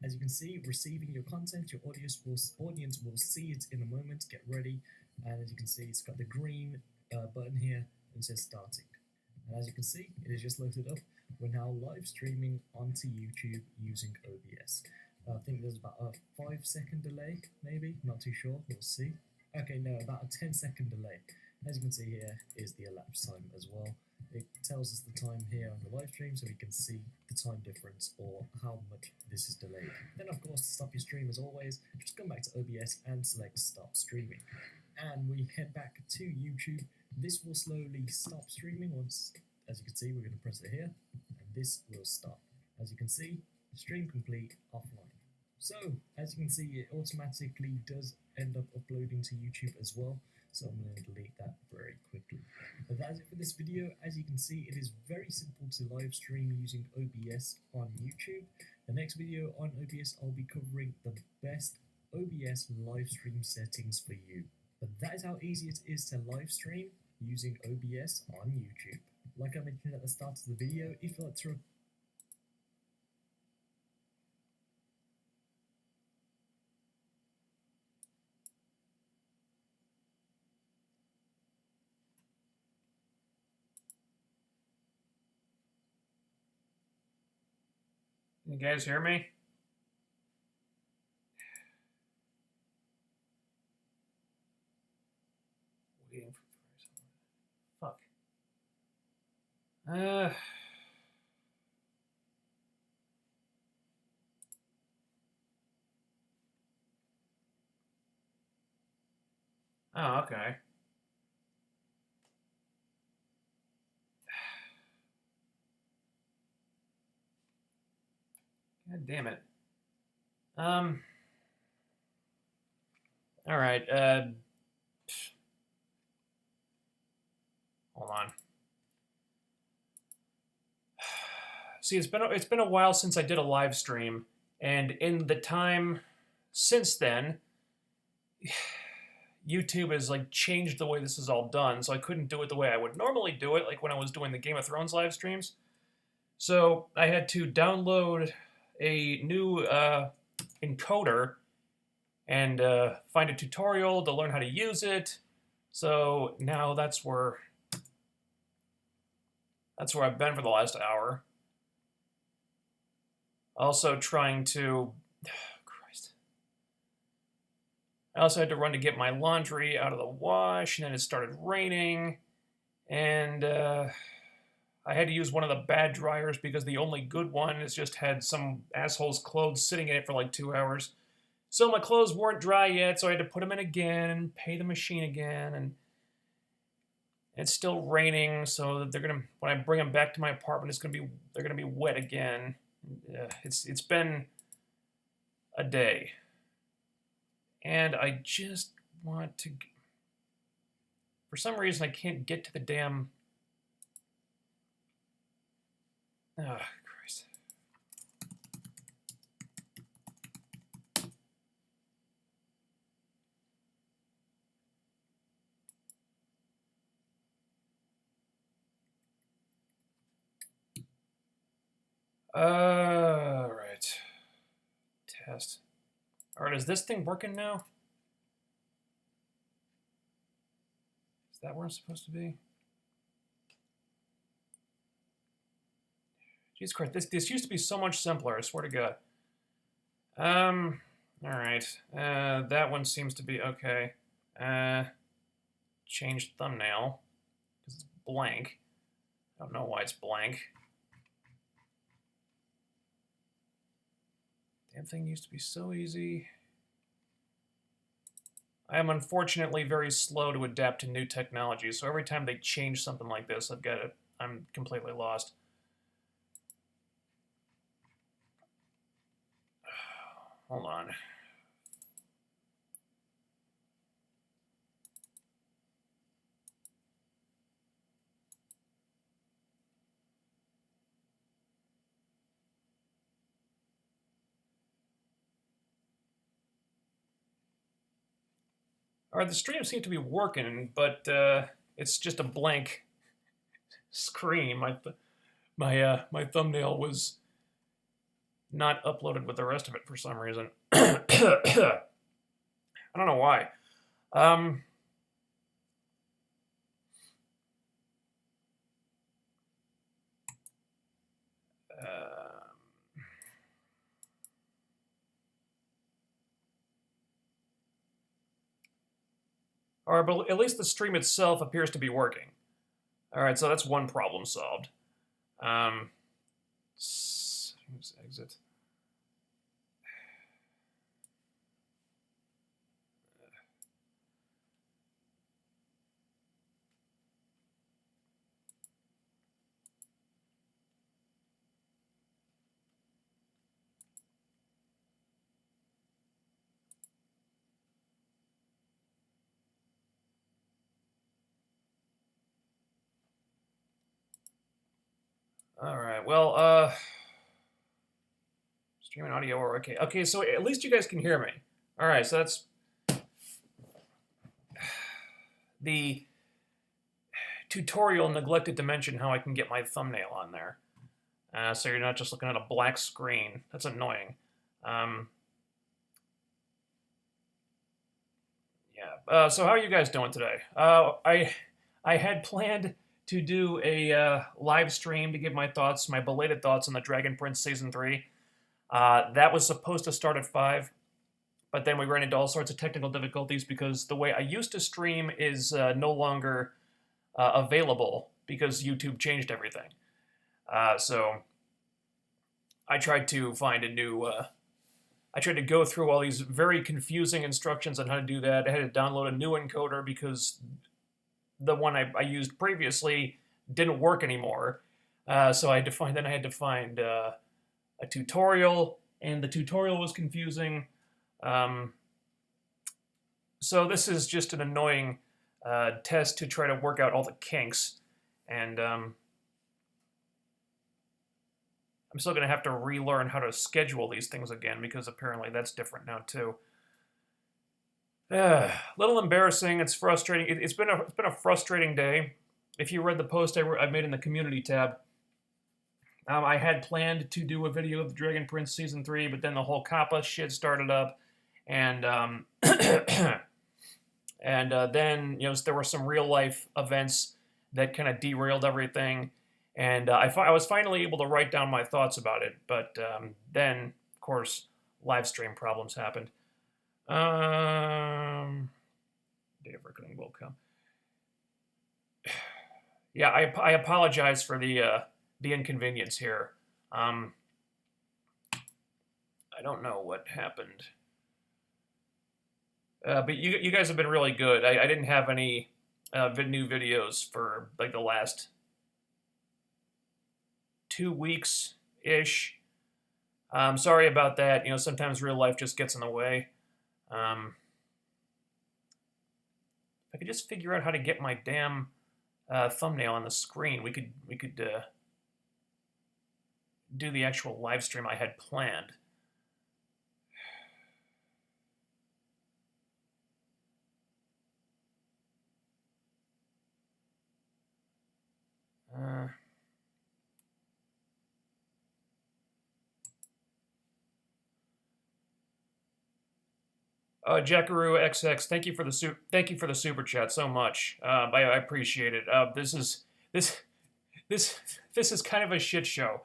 As you can see, receiving your content, your audience will see it in a moment. Get ready, and as you can see, it's got the green button here and says starting. And as you can see, it is just loaded up. We're now live streaming onto YouTube using OBS. I think there's about a 5-second delay, maybe, not too sure, we'll see. Okay, no, about a 10-second delay. As you can see here is the elapsed time as well. It tells us the time here on the live stream so we can see the time difference or how much this is delayed. Then of course, to stop your stream as always, just come back to OBS and select stop streaming. And we head back to YouTube. This will slowly stop streaming once, as you can see, we're going to press it here, and this will stop. As you can see, stream complete offline. So, as you can see, it automatically does end up uploading to YouTube as well. So I'm going to delete that very quickly. But that is it for this video. As you can see, it is very simple to live stream using OBS on YouTube. The next video on OBS, I'll be covering the best OBS live stream settings for you. But that is how easy it is to live stream using OBS on YouTube. Like I mentioned at the start of the video, if you'd like to You guys hear me? Waiting for fuck. Oh, okay. God damn it. All right. Hold on. See, it's been a while since I did a live stream, and in the time since then, YouTube has like changed the way this is all done, so I couldn't do it the way I would normally do it, like when I was doing the Game of Thrones live streams. So I had to download a new encoder and find a tutorial to learn how to use it. So now that's where I've been for the last hour. Also trying to, Christ. I also had to run to get my laundry out of the wash, and then it started raining, and I had to use one of the bad dryers because the only good one has just had some asshole's clothes sitting in it for like 2 hours. So my clothes weren't dry yet, so I had to put them in again and pay the machine again, and it's still raining, so they're gonna, when I bring them back to my apartment, they're gonna be wet again. It's been a day, and I just want to. For some reason, I can't get to the damn. Oh, Christ. Right. Test. Alright, is this thing working now? Is that where I'm supposed to be? Jesus Christ, this used to be so much simpler, I swear to God. Alright. That one seems to be okay. Change thumbnail. Because it's blank. I don't know why it's blank. Damn thing used to be so easy. I am unfortunately very slow to adapt to new technology, so every time they change something like this, I'm completely lost. Hold on. Alright, the stream seems to be working, but it's just a blank screen. My thumbnail was not uploaded with the rest of it for some reason. I don't know why. All right, but at least the stream itself appears to be working. All right, so that's one problem solved. Exit. All right, well, streaming audio or okay. Okay, so at least you guys can hear me. All right, so that's the tutorial neglected to mention how I can get my thumbnail on there. So you're not just looking at a black screen. That's annoying. Yeah. So how are you guys doing today? I had planned to do a live stream to give my thoughts, my belated thoughts on the Dragon Prince Season 3. That was supposed to start at 5, but then we ran into all sorts of technical difficulties because the way I used to stream is no longer available because YouTube changed everything. So I tried to find a new... I tried to go through all these very confusing instructions on how to do that. I had to download a new encoder because the one I used previously didn't work anymore. So I had to find a tutorial, and the tutorial was confusing. So this is just an annoying test to try to work out all the kinks, and I'm still going to have to relearn how to schedule these things again because apparently that's different now too. Little embarrassing. It's frustrating. It's been a frustrating day. If you read the post I made in the community tab, I had planned to do a video of the Dragon Prince Season 3, but then the whole Kappa shit started up, and and then there were some real life events that kind of derailed everything. And I was finally able to write down my thoughts about it, but then, of course, live stream problems happened. Day of reckoning will come. Yeah, I apologize for the inconvenience here. I don't know what happened, but you guys have been really good. I didn't have any new videos for like the last 2 weeks-ish. Sorry about that. Sometimes real life just gets in the way. If I could just figure out how to get my damn thumbnail on the screen, we could do the actual live stream I had planned. Jackaroo XX, thank you for the super chat so much. I appreciate it. This is kind of a shit show,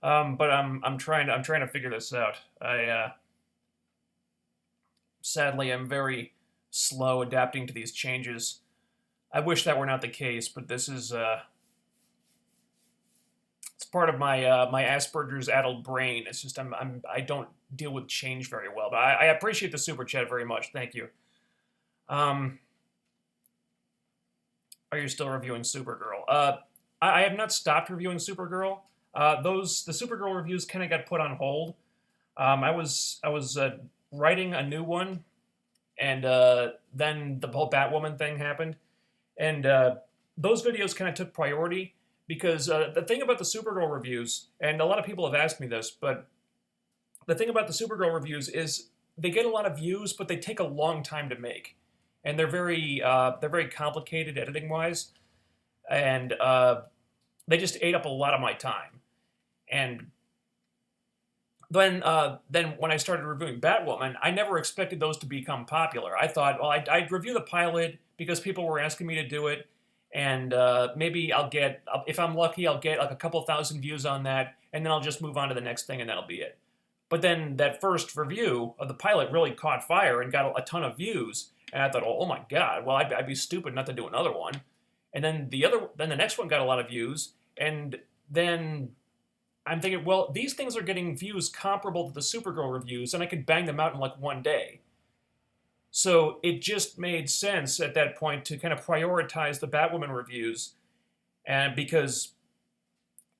but I'm trying to figure this out. I sadly am very slow adapting to these changes. I wish that were not the case, but this is it's part of my my Asperger's addled brain. It's just I don't deal with change very well, but I appreciate the super chat very much. Thank you. Are you still reviewing Supergirl? I have not stopped reviewing Supergirl. The Supergirl reviews kind of got put on hold. I was writing a new one, and then the whole Batwoman thing happened, and those videos kind of took priority because the thing about the Supergirl reviews, and a lot of people have asked me this, but the thing about the Supergirl reviews is they get a lot of views, but they take a long time to make, and they're very complicated editing wise, and they just ate up a lot of my time. And then when I started reviewing Batwoman, I never expected those to become popular. I thought, well, I'd review the pilot because people were asking me to do it, and maybe if I'm lucky, I'll get like a couple thousand views on that, and then I'll just move on to the next thing, and that'll be it. But then that first review of the pilot really caught fire and got a ton of views, and I thought, oh my god, well, I'd be stupid not to do another one. And then the next one got a lot of views, and then I'm thinking, well, these things are getting views comparable to the Supergirl reviews, and I could bang them out in like one day. So it just made sense at that point to kind of prioritize the Batwoman reviews, and because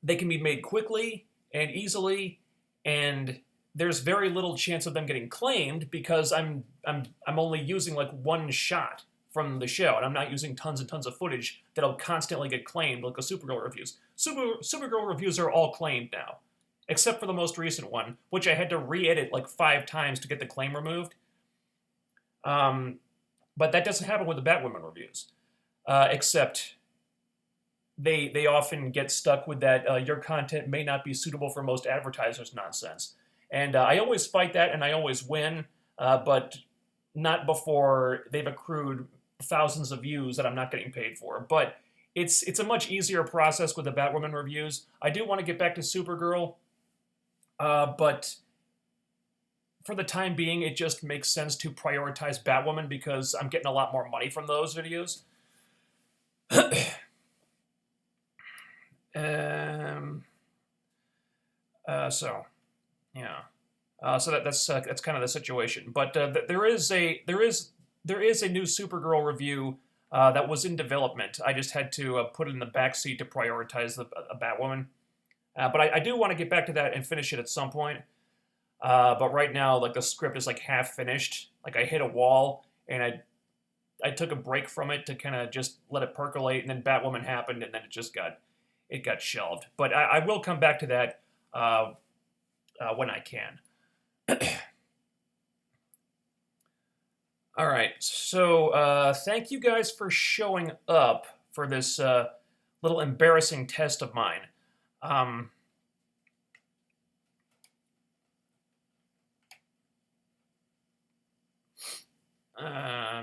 they can be made quickly and easily, and there's very little chance of them getting claimed because I'm only using like one shot from the show, and I'm not using tons and tons of footage that'll constantly get claimed like the Supergirl reviews. Supergirl reviews are all claimed now, except for the most recent one, which I had to re-edit like 5 times to get the claim removed. But that doesn't happen with the Batwoman reviews, except they often get stuck with that your content may not be suitable for most advertisers nonsense. And I always fight that, and I always win, but not before they've accrued thousands of views that I'm not getting paid for. But it's a much easier process with the Batwoman reviews. I do want to get back to Supergirl, but for the time being, it just makes sense to prioritize Batwoman because I'm getting a lot more money from those videos. So yeah. So that's kind of the situation. But there is a new Supergirl review that was in development. I just had to put it in the backseat to prioritize the Batwoman. But I do want to get back to that and finish it at some point. But right now, like the script is like half finished. Like I hit a wall, and I took a break from it to kind of just let it percolate, and then Batwoman happened, and then it got shelved. But I will come back to that when I can. All right, so thank you guys for showing up for this little embarrassing test of mine. I'm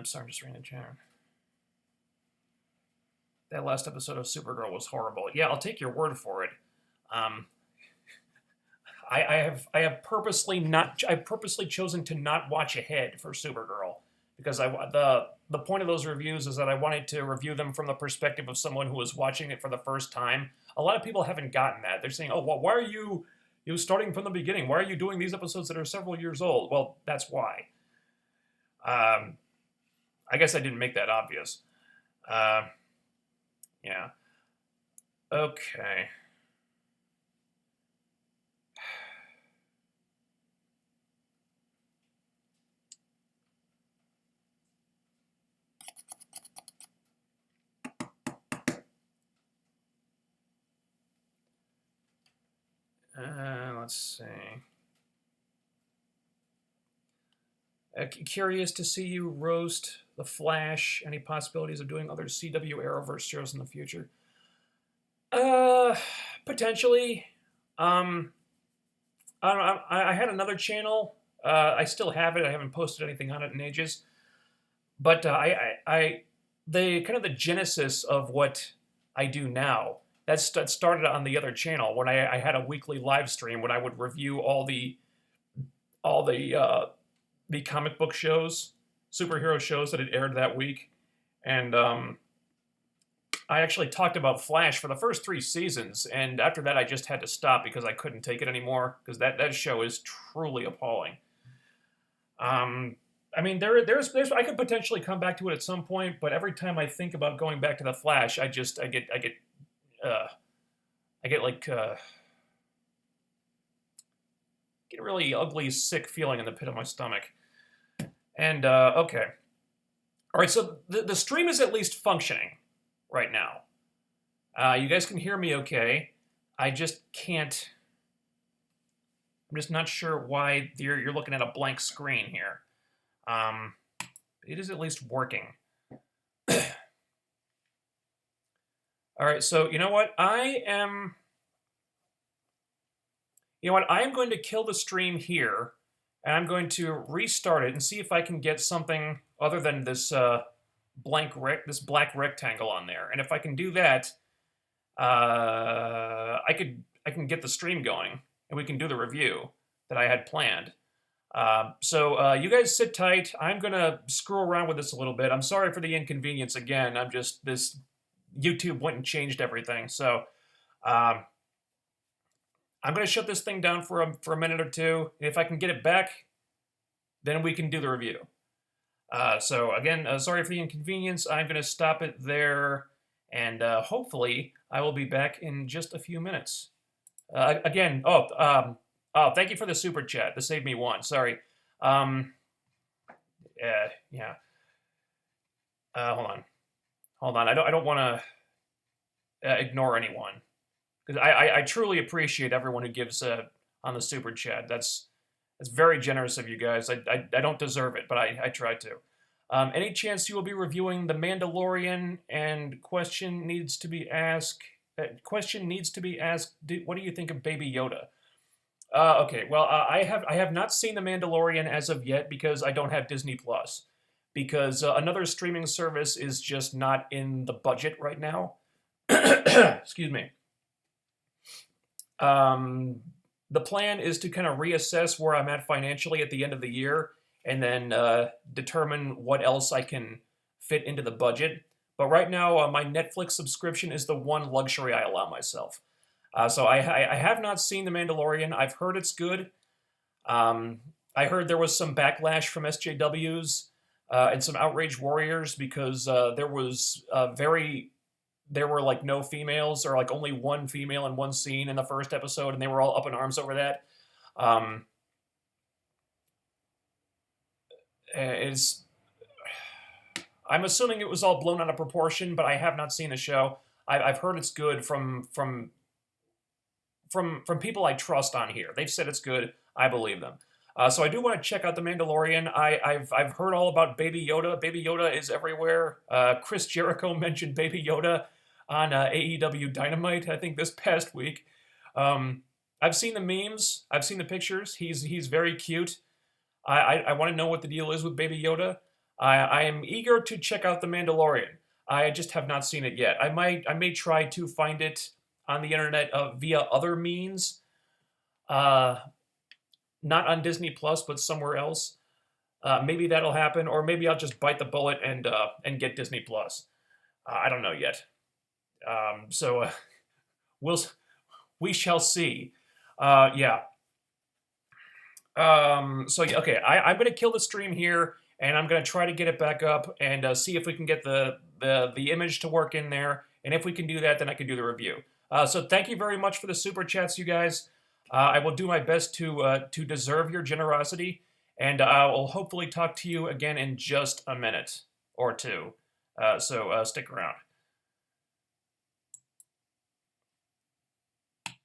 sorry, I'm just reading the chat. That last episode of Supergirl was horrible. Yeah, I'll take your word for it. I have purposely chosen to not watch ahead for Supergirl because the point of those reviews is that I wanted to review them from the perspective of someone who was watching it for the first time. A lot of people haven't gotten that. They're saying, "Oh, well, why are you starting from the beginning? Why are you doing these episodes that are several years old?" Well, that's why. I guess I didn't make that obvious. Yeah. Okay. Let's see. Curious to see you roast The Flash. Any possibilities of doing other CW Arrowverse shows in the future? Potentially. I don't know. I had another channel. I still have it. I haven't posted anything on it in ages. But the kind of the genesis of what I do now, that started on the other channel when I had a weekly live stream when I would review all the comic book shows, superhero shows that had aired that week. And I actually talked about Flash for the first 3 seasons, and after that I just had to stop because I couldn't take it anymore, because that show is truly appalling. I mean, there's I could potentially come back to it at some point, but every time I think about going back to the Flash, I get a really ugly, sick feeling in the pit of my stomach. And okay, all right. So the stream is at least functioning right now. You guys can hear me okay. I just can't. I'm just not sure why you're looking at a blank screen here. It is at least working. All right, so you know what? I am You know what? I am going to kill the stream here, and I'm going to restart it and see if I can get something other than this this black rectangle on there. And if I can do that, I can get the stream going, and we can do the review that I had planned. So you guys sit tight. I'm gonna screw around with this a little bit. I'm sorry for the inconvenience again. This YouTube went and changed everything. So I'm gonna shut this thing down for a minute or two. And if I can get it back, then we can do the review. So again, sorry for the inconvenience. I'm gonna stop it there, and hopefully I will be back in just a few minutes. Again, oh, thank you for the super chat. This saved me one. Sorry. Yeah. Hold on. I don't want to ignore anyone, because I truly appreciate everyone who gives on the super chat. That's very generous of you guys. I don't deserve it, but I try to. Any chance you will be reviewing The Mandalorian? And question needs to be asked. What do you think of Baby Yoda? Okay, well, I have not seen The Mandalorian as of yet because I don't have Disney Plus. Because another streaming service is just not in the budget right now. Excuse me. The plan is to kind of reassess where I'm at financially at the end of the year, and then determine what else I can fit into the budget. But right now, my Netflix subscription is the one luxury I allow myself. So I have not seen The Mandalorian. I've heard it's good. I heard there was some backlash from SJWs and some outrage warriors because there were like no females, or like only one female in one scene in the first episode, and they were all up in arms over that. I'm assuming it was all blown out of proportion, but I have not seen the show. I've heard it's good from people I trust on here. They've said it's good. I believe them. So I do want to check out The Mandalorian. I've heard all about Baby Yoda. Baby Yoda is everywhere. Chris Jericho mentioned Baby Yoda on AEW Dynamite, I think, this past week. I've seen the memes. I've seen the pictures. He's very cute. I want to know what the deal is with Baby Yoda. I am eager to check out The Mandalorian. I just have not seen it yet. I may try to find it on the internet via other means. Not on Disney Plus, but somewhere else. Maybe that'll happen, or maybe I'll just bite the bullet and get Disney Plus. I don't know yet. We shall see. Yeah. Okay, I'm gonna kill the stream here, and I'm gonna try to get it back up and see if we can get the image to work in there. And if we can do that, then I can do the review. So thank you very much for the super chats, you guys. I will do my best to deserve your generosity, and I will hopefully talk to you again in just a minute or two. So stick around.